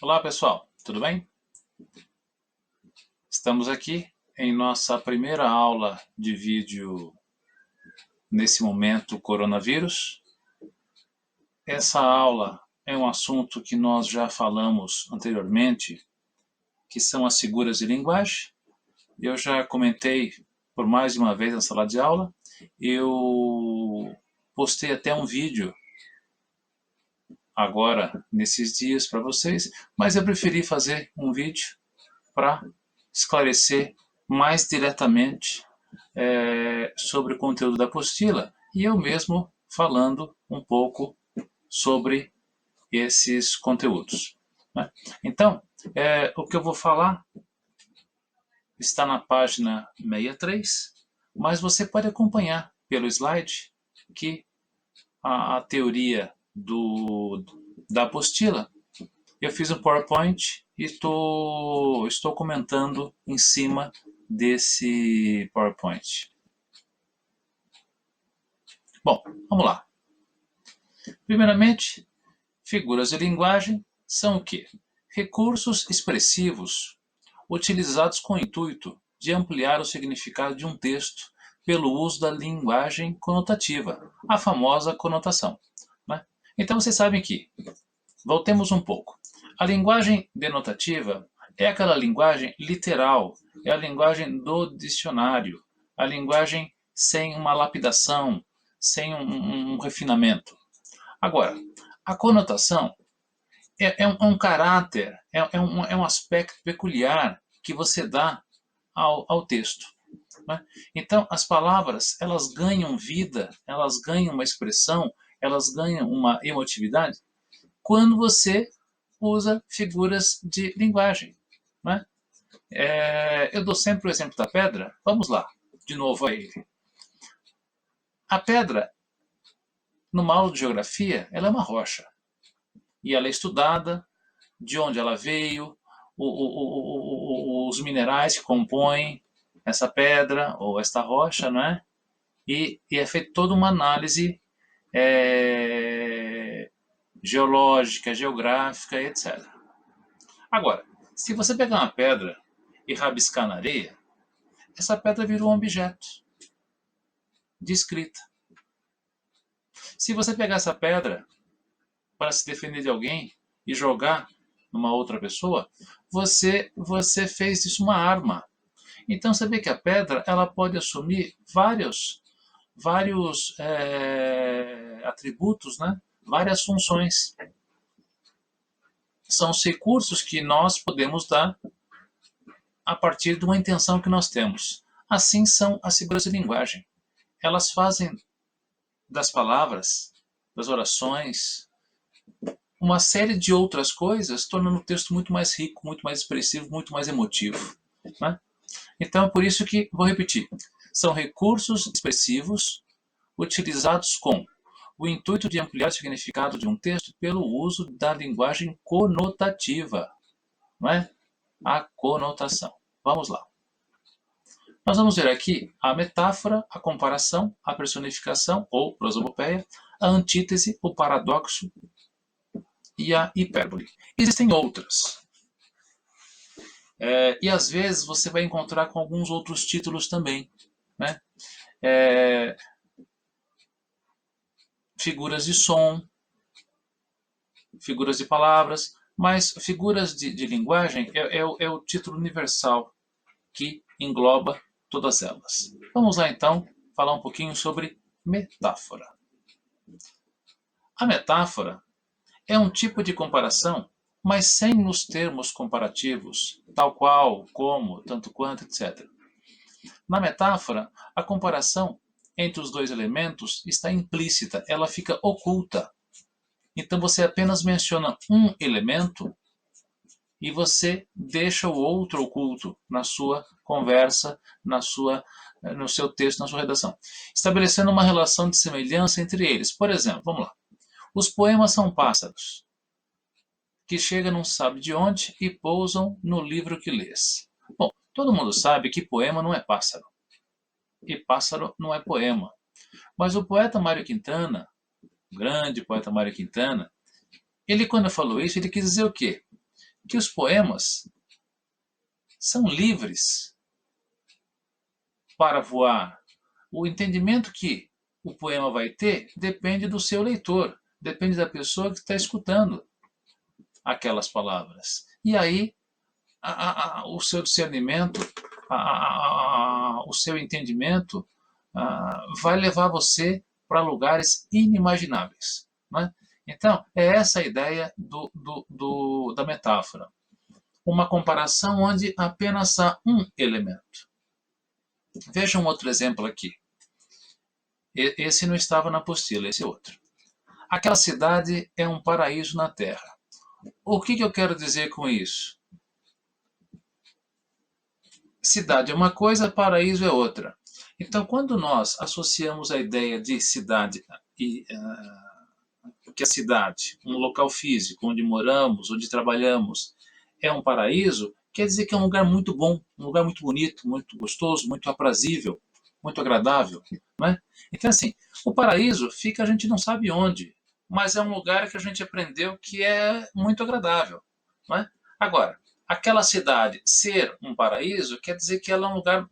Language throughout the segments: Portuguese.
Olá pessoal, tudo bem? Estamos aqui em nossa primeira aula de vídeo nesse momento coronavírus. Essa aula é um assunto que nós já falamos anteriormente, que são as figuras de linguagem. Eu já comentei por mais de uma vez na sala de aula. Eu postei até um vídeo agora, nesses dias, para vocês, mas eu preferi fazer um vídeo para esclarecer mais diretamente sobre o conteúdo da apostila e eu mesmo falando um pouco sobre esses conteúdos, né? Então, o que eu vou falar está na página 63, mas você pode acompanhar pelo slide que a teoria da apostila, eu fiz um PowerPoint e estou comentando em cima desse PowerPoint. Bom, vamos lá. Primeiramente, figuras de linguagem são o quê? Recursos expressivos utilizados com o intuito de ampliar o significado de um texto pelo uso da linguagem conotativa, a famosa conotação, né? Então vocês sabem que, voltemos um pouco, a linguagem denotativa é aquela linguagem literal, é a linguagem do dicionário, a linguagem sem uma lapidação, sem um refinamento. Agora, a conotação é um caráter, é um aspecto peculiar que você dá ao texto, né? Então, as palavras, elas ganham vida, elas ganham uma expressão, elas ganham uma emotividade quando você usa figuras de linguagem, né? Eu dou sempre o exemplo da pedra. Vamos lá, de novo a ele. A pedra, numa aula de geografia, ela é uma rocha. E ela é estudada, de onde ela veio, os minerais que compõem essa pedra ou esta rocha, não é? E é feita toda uma análise geológica, geográfica, etc. Agora, se você pegar uma pedra e rabiscar na areia, essa pedra virou um objeto de escrita. Se você pegar essa pedra para se defender de alguém e jogar numa outra pessoa, você fez disso uma arma. Então você vê que a pedra ela pode assumir vários atributos, né? Várias funções. São os recursos que nós podemos dar a partir de uma intenção que nós temos. Assim são as figuras de linguagem. Elas fazem das palavras, das orações, uma série de outras coisas, tornando o texto muito mais rico, muito mais expressivo, muito mais emotivo, né? Então é por isso que, vou repetir, são recursos expressivos utilizados com o intuito de ampliar o significado de um texto pelo uso da linguagem conotativa, não é? A conotação. Vamos lá. Nós vamos ver aqui a metáfora, a comparação, a personificação ou prosopopeia, a antítese, o paradoxo e a hipérbole. Existem outras. E às vezes você vai encontrar com alguns outros títulos também, né? Figuras de som, figuras de palavras, mas figuras de linguagem é o título universal que engloba todas elas. Vamos lá então falar um pouquinho sobre metáfora. A metáfora é um tipo de comparação, mas sem os termos comparativos, tal qual, como, tanto quanto, etc. Na metáfora, a comparação entre os dois elementos está implícita, ela fica oculta. Então você apenas menciona um elemento e você deixa o outro oculto na sua conversa, no seu texto, na sua redação, estabelecendo uma relação de semelhança entre eles. Por exemplo, vamos lá. Os poemas são pássaros que chegam não se sabe de onde e pousam no livro que lês. Bom, todo mundo sabe que poema não é pássaro. E pássaro não é poema. Mas o poeta Mário Quintana, o grande poeta Mário Quintana, ele quando falou isso, ele quis dizer o quê? que os poemas são livres para voar. O entendimento que o poema vai ter depende do seu leitor, depende da pessoa que está escutando aquelas palavras. E aí, o seu discernimento, o seu entendimento vai levar você para lugares inimagináveis. Né? Então, é essa a ideia da metáfora. Uma comparação onde apenas há um elemento. Veja um outro exemplo aqui. Esse não estava na apostila, esse é outro. Aquela cidade é um paraíso na Terra. O que eu quero dizer com isso? Cidade é uma coisa, paraíso é outra. Então, quando nós associamos a ideia de cidade e que a cidade, um local físico onde moramos, onde trabalhamos, é um paraíso, quer dizer que é um lugar muito bom, um lugar muito bonito, muito gostoso, muito aprazível, muito agradável. Não é? Então, assim, o paraíso fica a gente não sabe onde, mas é um lugar que a gente aprendeu que é muito agradável. Não é? Agora, aquela cidade ser um paraíso quer dizer que ela é um lugar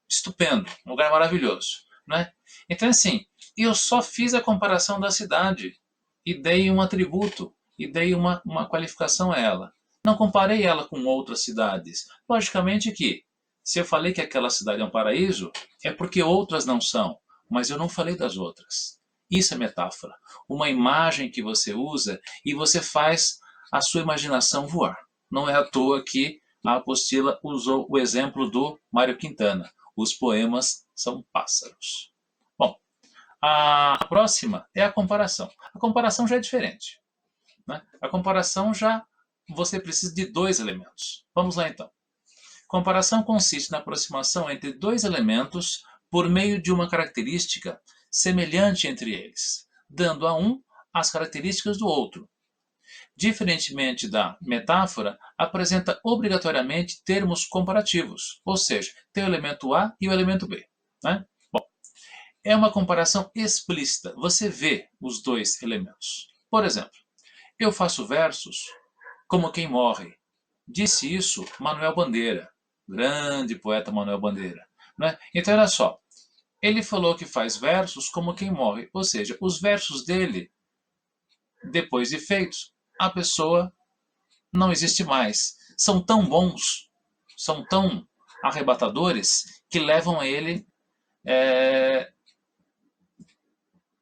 estupendo, um lugar maravilhoso. Não é? Então, assim, eu só fiz a comparação da cidade e dei um atributo, e dei uma qualificação a ela. Não comparei ela com outras cidades. Logicamente que, se eu falei que aquela cidade é um paraíso, é porque outras não são, mas eu não falei das outras. Isso é metáfora. Uma imagem que você usa e você faz a sua imaginação voar. Não é à toa que a apostila usou o exemplo do Mário Quintana. Os poemas são pássaros. Bom, a próxima é a comparação. A comparação já é diferente. Né? A comparação já você precisa de dois elementos. Vamos lá então. Comparação consiste na aproximação entre dois elementos por meio de uma característica semelhante entre eles, dando a um as características do outro. Diferentemente da metáfora, apresenta obrigatoriamente termos comparativos, ou seja, tem o elemento A e o elemento B. Né? Bom, é uma comparação explícita, você vê os dois elementos. Por exemplo, eu faço versos como quem morre. Disse isso Manuel Bandeira, grande poeta Manuel Bandeira. Né? Então, olha só, ele falou que faz versos como quem morre, ou seja, os versos dele, depois de feitos, a pessoa não existe mais. São tão bons, são tão arrebatadores, que levam ele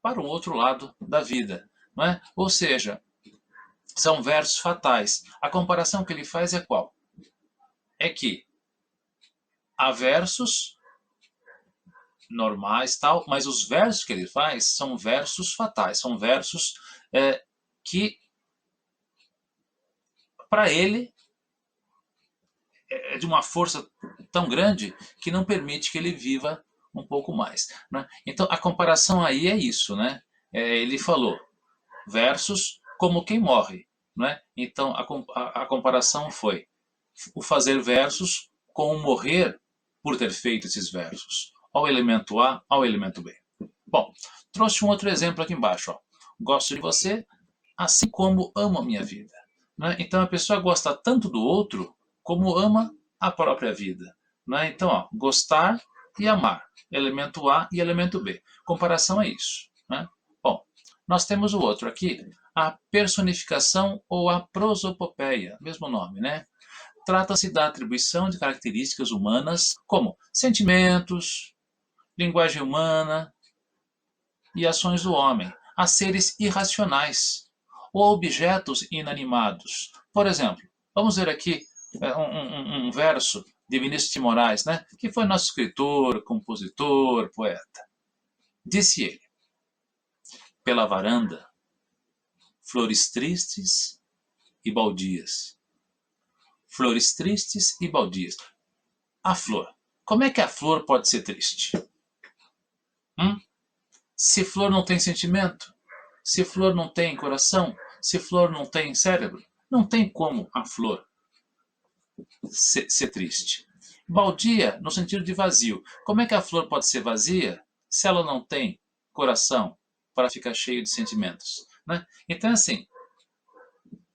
para o outro lado da vida. Não é? Ou seja, são versos fatais. A comparação que ele faz é qual? É que há versos normais, tal, mas os versos que ele faz são versos fatais, são versos que, para ele, é de uma força tão grande que não permite que ele viva um pouco mais. Né? Então, a comparação aí é isso. Né? Ele falou versos como quem morre. Né? Então, a comparação foi o fazer versos com o morrer por ter feito esses versos. Ao elemento A, ao elemento B. Bom, trouxe um outro exemplo aqui embaixo. Ó. Gosto de você, assim como amo a minha vida. Né? Então, a pessoa gosta tanto do outro como ama a própria vida. Né? Então, ó, gostar e amar. Elemento A e elemento B. Comparação é isso. Né? Bom, nós temos o outro aqui, a personificação ou a prosopopeia, mesmo nome, né? Trata-se da atribuição de características humanas como sentimentos, linguagem humana e ações do homem a seres irracionais ou objetos inanimados. Por exemplo, vamos ver aqui um verso de Vinícius de Moraes, né, que foi nosso escritor, compositor, poeta. Disse ele: pela varanda, flores tristes e baldias. Flores tristes e baldias. A flor. Como é que a flor pode ser triste? Se flor não tem sentimento, se flor não tem coração, se flor não tem cérebro, não tem como a flor ser triste. Baldia, no sentido de vazio. Como é que a flor pode ser vazia se ela não tem coração para ficar cheio de sentimentos? Né? Então, assim,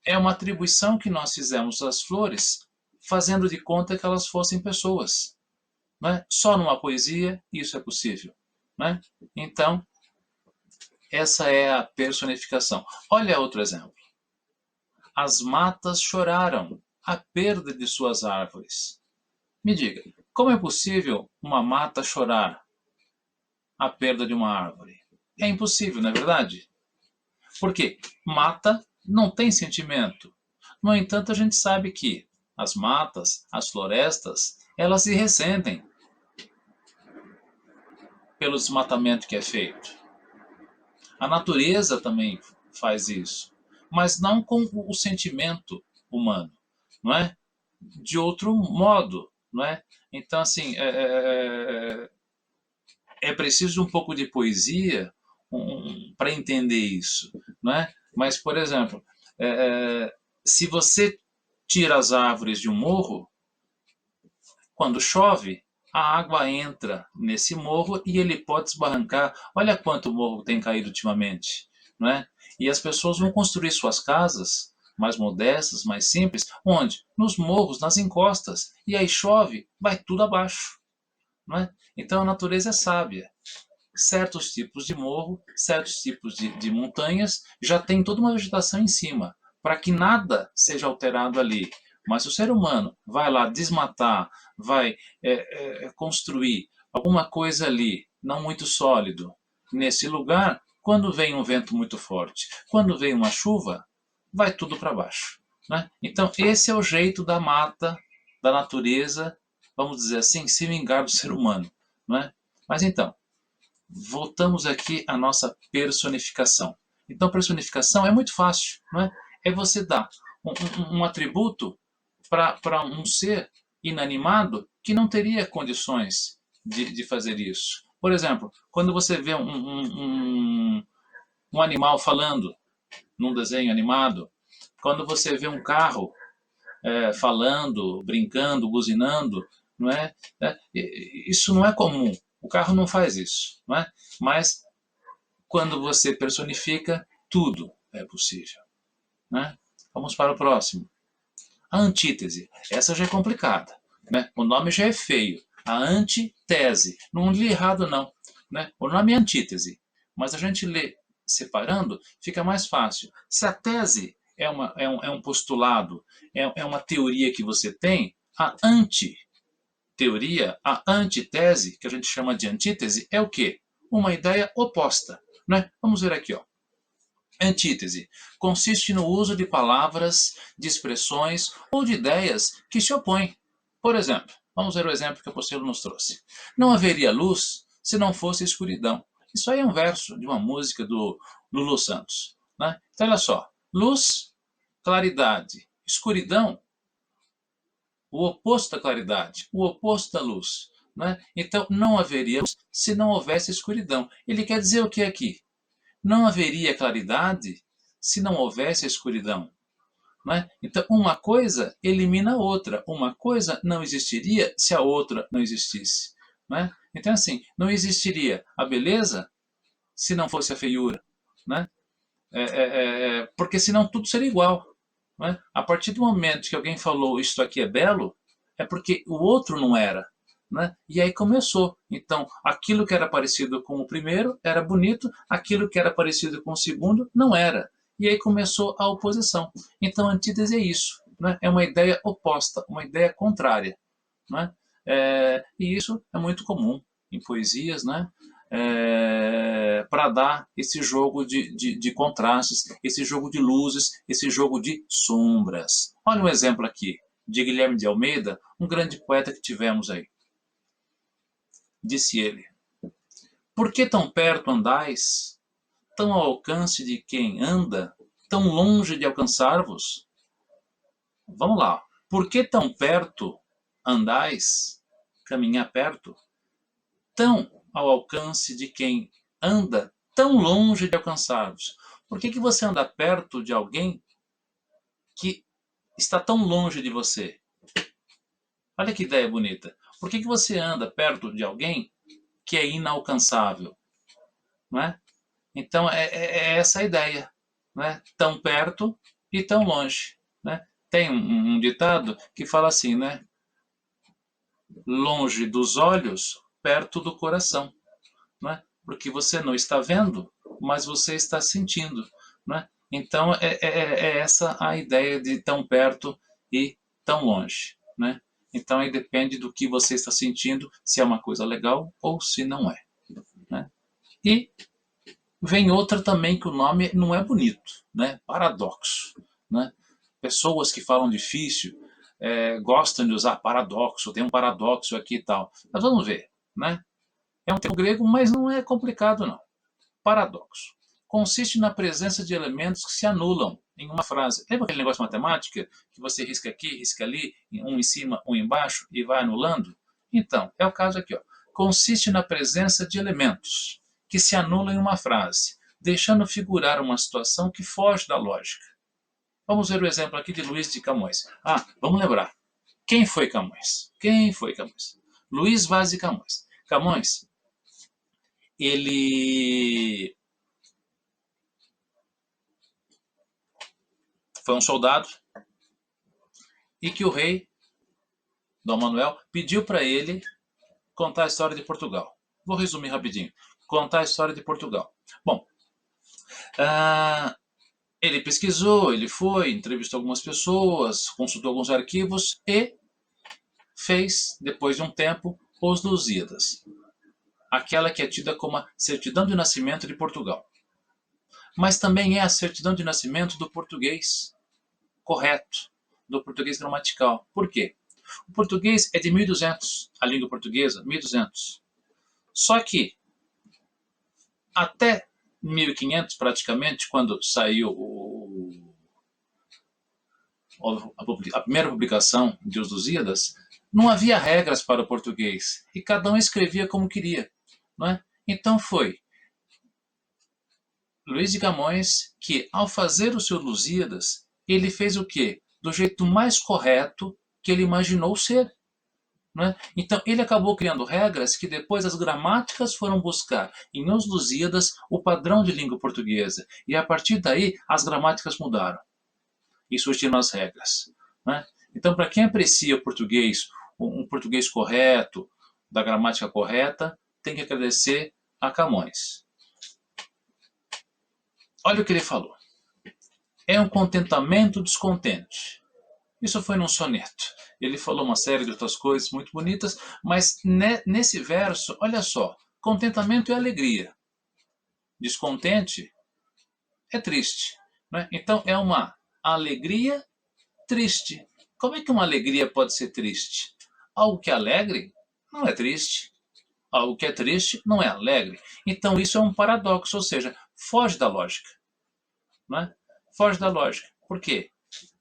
é uma atribuição que nós fizemos às flores, fazendo de conta que elas fossem pessoas. Né? Só numa poesia isso é possível. Né? Então, essa é a personificação. Olha outro exemplo. As matas choraram a perda de suas árvores. Me diga, como é possível uma mata chorar a perda de uma árvore? É impossível, não é verdade? Porque mata não tem sentimento. No entanto, a gente sabe que as matas, as florestas, elas se ressentem pelo desmatamento que é feito. A natureza também faz isso, mas não com o sentimento humano, não é? De outro modo, não é? Então, assim, é preciso um pouco de poesia para entender isso, não é? Mas, por exemplo, se você tira as árvores de um morro, quando chove, a água entra nesse morro e ele pode desbarrancar. Olha quanto o morro tem caído ultimamente, não é? E as pessoas vão construir suas casas mais modestas, mais simples, onde? Nos morros, nas encostas. E aí chove, vai tudo abaixo, não é? Então a natureza é sábia. Certos tipos de morro, certos tipos de montanhas já tem toda uma vegetação em cima, para que nada seja alterado ali. Mas se o ser humano vai lá desmatar, vai construir alguma coisa ali, não muito sólido, nesse lugar, quando vem um vento muito forte, quando vem uma chuva, vai tudo para baixo. Né? Então, esse é o jeito da mata, da natureza, vamos dizer assim, se vingar do ser humano. Não é? Mas então, voltamos aqui à nossa personificação. Então, personificação é muito fácil, não é? É você dar um atributo para um ser inanimado que não teria condições de fazer isso. Por exemplo, quando você vê um animal falando num desenho animado, quando você vê um carro falando, brincando, buzinando, não é? Isso não é comum. O carro não faz isso, não é? Mas quando você personifica, tudo é possível. Né? Vamos para o próximo. A antítese. Essa já é complicada. Né? O nome já é feio. A antitese. Não li errado, não. Né? O nome é antítese. Mas a gente lê separando, fica mais fácil. Se a tese é um postulado, é uma teoria que você tem, a antiteoria, a antitese, que a gente chama de antítese, é o quê? Uma ideia oposta. Né? Vamos ver aqui. Ó. Antítese consiste no uso de palavras, de expressões ou de ideias que se opõem. Por exemplo, vamos ver o exemplo que o Apostolo nos trouxe. Não haveria luz se não fosse escuridão. Isso aí é um verso de uma música do Lulu Santos. Né? Então, olha só. Luz, claridade. Escuridão, o oposto da claridade, o oposto da luz. Né? Então, não haveria luz se não houvesse escuridão. Ele quer dizer o que aqui? Não haveria claridade se não houvesse a escuridão. Né? Então, uma coisa elimina a outra. Uma coisa não existiria se a outra não existisse. Né? Então, assim, não existiria a beleza se não fosse a feiura. Né? Porque senão tudo seria igual. Né? A partir do momento que alguém falou isto aqui é belo, é porque o outro não era. Né? E aí começou. Então, aquilo que era parecido com o primeiro era bonito, aquilo que era parecido com o segundo não era. E aí começou a oposição. Então, a antítese é isso. Né? É uma ideia oposta, uma ideia contrária. Né? E isso é muito comum em poesias, né? Para dar esse jogo de contrastes, esse jogo de luzes, esse jogo de sombras. Olha um exemplo aqui de Guilherme de Almeida, um grande poeta que tivemos aí. Disse ele: Por que tão perto andais, tão ao alcance de quem anda, tão longe de alcançar-vos? Vamos lá. Por que tão perto andais, caminhar perto, tão ao alcance de quem anda tão longe de alcançar-vos? Por que você anda perto de alguém que está tão longe de você? Olha que ideia bonita. Por que você anda perto de alguém que é inalcançável? Não é? Então, é essa a ideia. Não é? Tão perto e tão longe, né? Tem um ditado que fala assim, né? Longe dos olhos, perto do coração, né? Porque você não está vendo, mas você está sentindo, né? Então é essa a ideia de tão perto e tão longe, né? Então aí depende do que você está sentindo, se é uma coisa legal ou se não é, né? E vem outra também que o nome não é bonito, né? Paradoxo, né? Pessoas que falam difícil gostam de usar paradoxo, tem um paradoxo aqui e tal. Mas vamos ver, né? É um termo grego, mas não é complicado não. Paradoxo. Consiste na presença de elementos que se anulam em uma frase. Lembra aquele negócio de matemática que você risca aqui, risca ali, um em cima, um embaixo e vai anulando? Então, é o caso aqui. Ó. Consiste na presença de elementos que se anulam em uma frase, deixando figurar uma situação que foge da lógica. Vamos ver o exemplo aqui de Luís de Camões. Vamos lembrar. Quem foi Camões? Quem foi Camões? Luís Vaz de Camões. Camões, ele foi um soldado e que o rei, Dom Manuel, pediu para ele contar a história de Portugal. Vou resumir rapidinho. Contar a história de Portugal. Bom, ele pesquisou, ele foi, entrevistou algumas pessoas, consultou alguns arquivos e fez, depois de um tempo, os Lusíadas. Aquela que é tida como a certidão de nascimento de Portugal. Mas também é a certidão de nascimento do português correto, do português gramatical. Por quê? O português é de 1200, a língua portuguesa, 1200. Só que até 1500, praticamente, quando saiu a primeira publicação de Os Lusíadas, não havia regras para o português e cada um escrevia como queria. Não é? Então foi Luís de Camões que, ao fazer o seu Lusíadas, ele fez o quê? Do jeito mais correto que ele imaginou ser. Né? Então, ele acabou criando regras que depois as gramáticas foram buscar em Os Lusíadas o padrão de língua portuguesa. E a partir daí, as gramáticas mudaram e surgiram as regras. Né? Então, para quem aprecia o português, um português correto, da gramática correta, tem que agradecer a Camões. Olha o que ele falou. É um contentamento descontente. Isso foi num soneto. Ele falou uma série de outras coisas muito bonitas, mas nesse verso, olha só, contentamento é alegria, descontente é triste. Né? Então é uma alegria triste. Como é que uma alegria pode ser triste? Algo que é alegre não é triste. Algo que é triste não é alegre. Então isso é um paradoxo, ou seja, foge da lógica. Né? Foge da lógica. Por quê?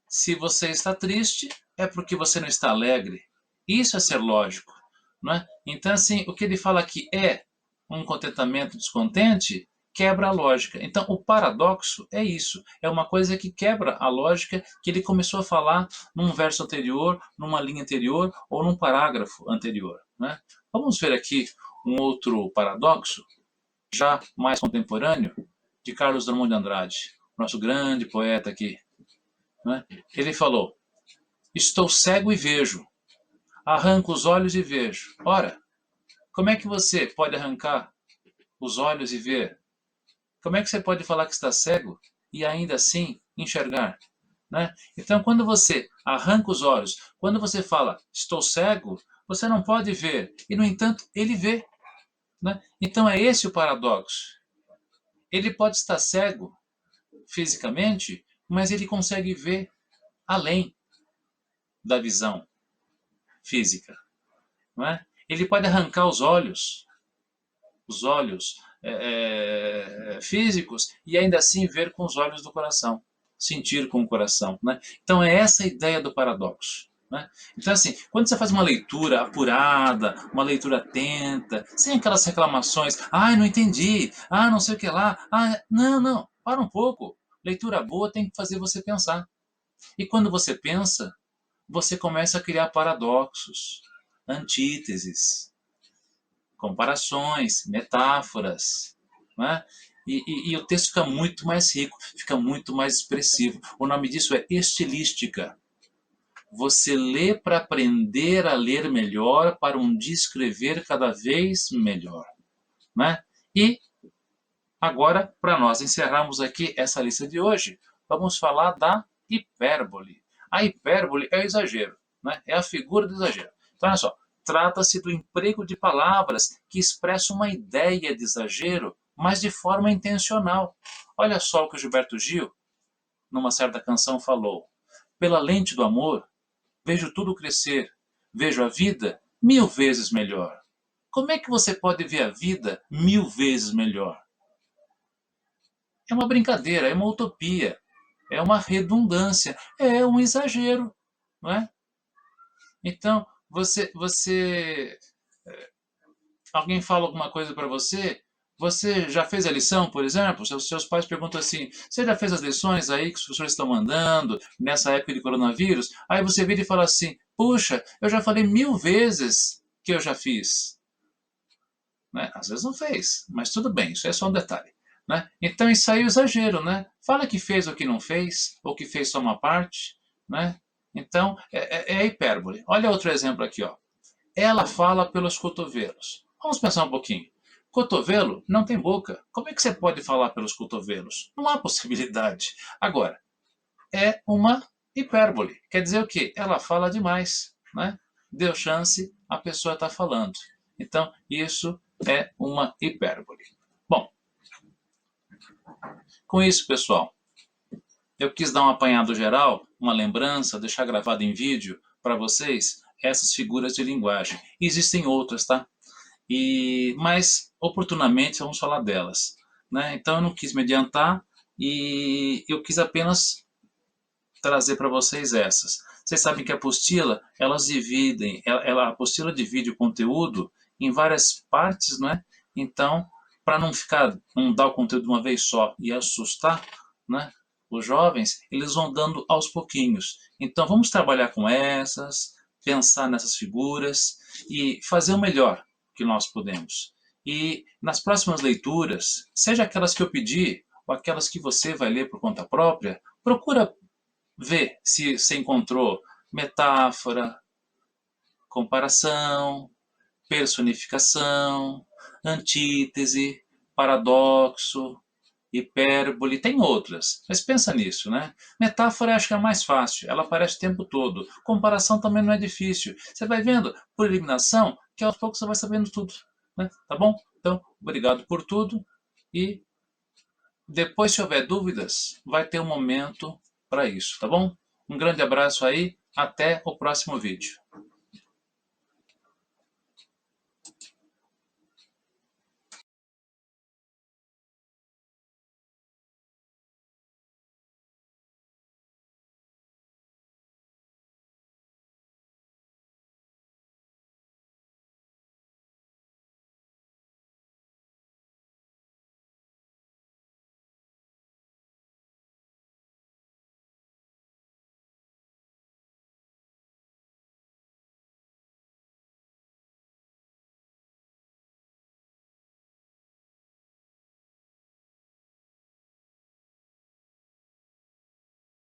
Se você está triste, é porque você não está alegre. Isso é ser lógico. Não é? Então, assim, o que ele fala aqui é um contentamento descontente, quebra a lógica. Então, o paradoxo é isso. É uma coisa que quebra a lógica que ele começou a falar num verso anterior, numa linha anterior ou num parágrafo anterior. Né? Vamos ver aqui um outro paradoxo, já mais contemporâneo, de Carlos Drummond de Andrade, nosso grande poeta aqui. Né? Ele falou: estou cego e vejo, arranco os olhos e vejo. Ora, como é que você pode arrancar os olhos e ver? Como é que você pode falar que está cego e ainda assim enxergar? Né? Então, quando você arranca os olhos, quando você fala estou cego, você não pode ver, e no entanto, ele vê. Né? Então, é esse o paradoxo. Ele pode estar cego fisicamente, mas ele consegue ver além da visão física. Não é? Ele pode arrancar os olhos físicos, e ainda assim ver com os olhos do coração, sentir com o coração. Né? Então é essa a ideia do paradoxo. Né? Então, assim, quando você faz uma leitura apurada, uma leitura atenta, sem aquelas reclamações, não entendi, não sei o que lá, não, para um pouco. Leitura boa tem que fazer você pensar. E quando você pensa, você começa a criar paradoxos, antíteses, comparações, metáforas. Né? E o texto fica muito mais rico, fica muito mais expressivo. O nome disso é estilística. Você lê para aprender a ler melhor, para um dia escrever cada vez melhor. Né? E agora, para nós encerrarmos aqui essa lista de hoje, vamos falar da hipérbole. A hipérbole é o exagero, né? É a figura do exagero. Então, olha só, trata-se do emprego de palavras que expressam uma ideia de exagero, mas de forma intencional. Olha só o que o Gilberto Gil, numa certa canção, falou. Pela lente do amor, vejo tudo crescer, vejo a vida 1000 vezes melhor. Como é que você pode ver a vida 1000 vezes melhor? É uma brincadeira, é uma utopia, é uma redundância, é um exagero, não é? Então, alguém fala alguma coisa para você, você já fez a lição, por exemplo? Seus pais perguntam assim: você já fez as lições aí que os professores estão mandando nessa época de coronavírus? Aí você vira e fala assim: puxa, eu já falei 1000 vezes que eu já fiz. Né? Às vezes não fez, mas tudo bem, isso é só um detalhe. Né? Então isso aí é o exagero, né? Fala que fez ou que não fez, ou que fez só uma parte, né? Então é a hipérbole. Olha outro exemplo aqui, ó. Ela fala pelos cotovelos. Vamos pensar um pouquinho. Cotovelo não tem boca. Como é que você pode falar pelos cotovelos? Não há possibilidade. Agora, é uma hipérbole. Quer dizer o quê? Ela fala demais, né? Deu chance, a pessoa está falando. Então, isso é uma hipérbole. Bom, com isso, pessoal, eu quis dar um apanhado geral, uma lembrança, deixar gravado em vídeo para vocês essas figuras de linguagem. E existem outras, tá? Mas, oportunamente, vamos falar delas. Né? Então, eu não quis me adiantar e eu quis apenas trazer para vocês essas. Vocês sabem que a apostila, elas dividem, a apostila divide o conteúdo em várias partes, né? Então, para não dar o conteúdo de uma vez só e assustar, né? Os jovens, eles vão dando aos pouquinhos. Então, vamos trabalhar com essas, pensar nessas figuras e fazer o melhor que nós podemos. E nas próximas leituras, seja aquelas que eu pedi ou aquelas que você vai ler por conta própria, procura ver se você encontrou metáfora, comparação, personificação, antítese, paradoxo, hipérbole, tem outras, mas pensa nisso, né? Metáfora acho que é a mais fácil, ela aparece o tempo todo. Comparação também não é difícil. Você vai vendo por eliminação que aos poucos você vai sabendo tudo, né? Tá bom? Então, obrigado por tudo e depois, se houver dúvidas, vai ter um momento para isso, tá bom? Um grande abraço aí, até o próximo vídeo.